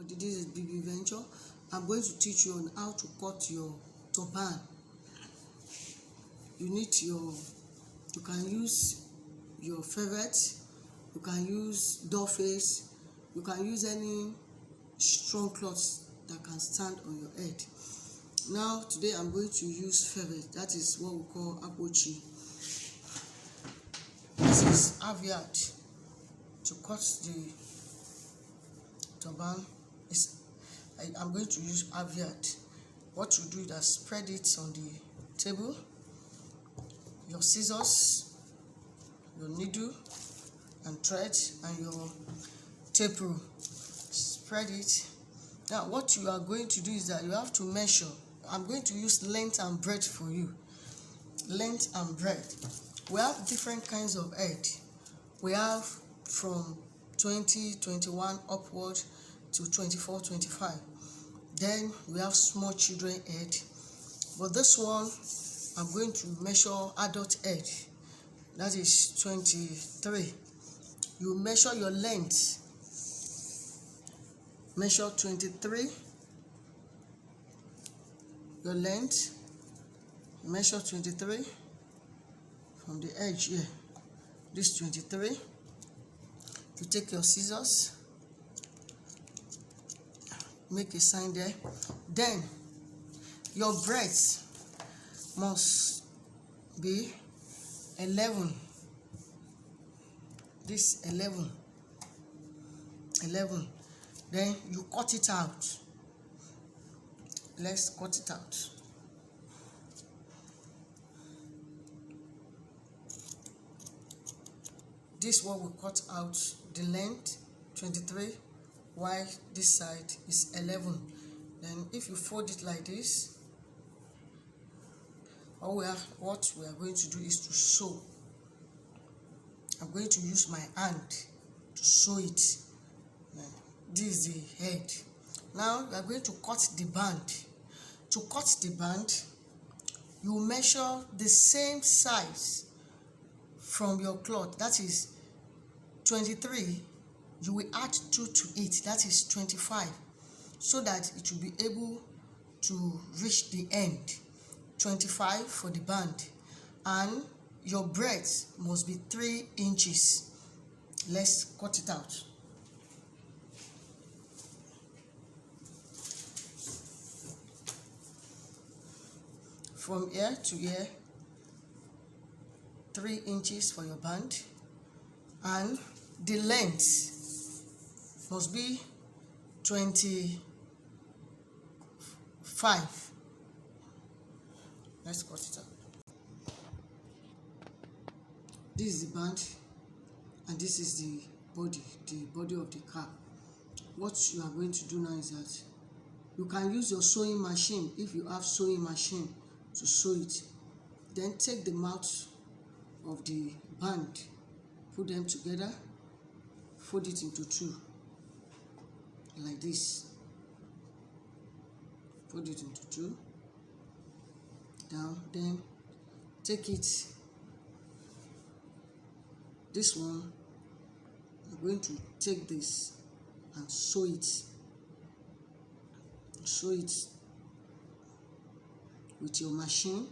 This is BB Venture. I'm going to teach you on how to cut your turban. You can use your favorite, you can use doll face, you can use any strong cloth that can stand on your head. Now today I'm going to use favorite, that is what we call apochi. This is aviat. To cut the turban, I'm going to use aviat. What you do is that spread it on the table, your scissors, your needle and thread, and your tape rule. Spread it. Now what you are going to do is that you have to measure. I'm going to use length and breadth for you. Length and breadth. We have different kinds of head. We have from 20, 21 upward to 24, 25. Then we have small children head. But this one, I'm going to measure adult head. That is 23. You measure your length. Measure 23. Your length. Measure 23 from the edge here. This 23. You take your scissors, make a sign there. Then your breadth must be 11. This 11. Then you cut it out. Let's cut it out. This one we cut out the length 23, while this side is 11. Then if you fold it like this, what we are going to do is to sew. I'm going to use my hand to sew it. This is the head. Now we are going to cut the band. To cut the band, you measure the same size from your cloth. That is 23. You will add 2 to it. That is 25. So that it will be able to reach the end. 25 for the band. And your breadth must be 3 inches. Let's cut it out. From here to here, 3 inches for your band, and the length must be 25. Let's cut it out. This is the band, and this is the body of the cap. What you are going to do now is that you can use your sewing machine, if you have sewing machine, to sew it. Then take the mouth of the band, put them together, fold it into 2 like this. Fold it into 2 down. Then take it, this one, I'm going to take this and sew it with your machine.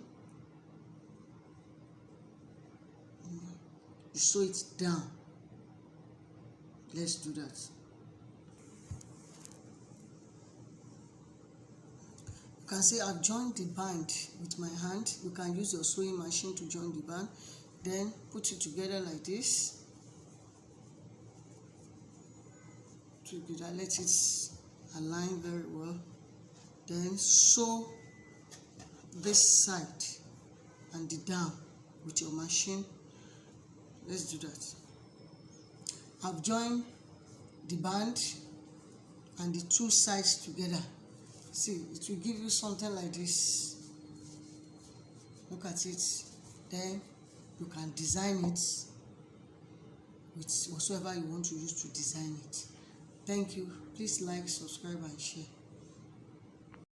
You sew it down. Let's do that. You can see I've joined the band with my hand. You can use your sewing machine to join the band. Then put it together like this. Let it align very well. Then sew this side and the down with your machine. Let's do that. I've joined the band and the 2 sides together. See, it will give you something like this. Look at it. Then you can design it with whatsoever you want to use to design it. Thank you. Please like, subscribe and share.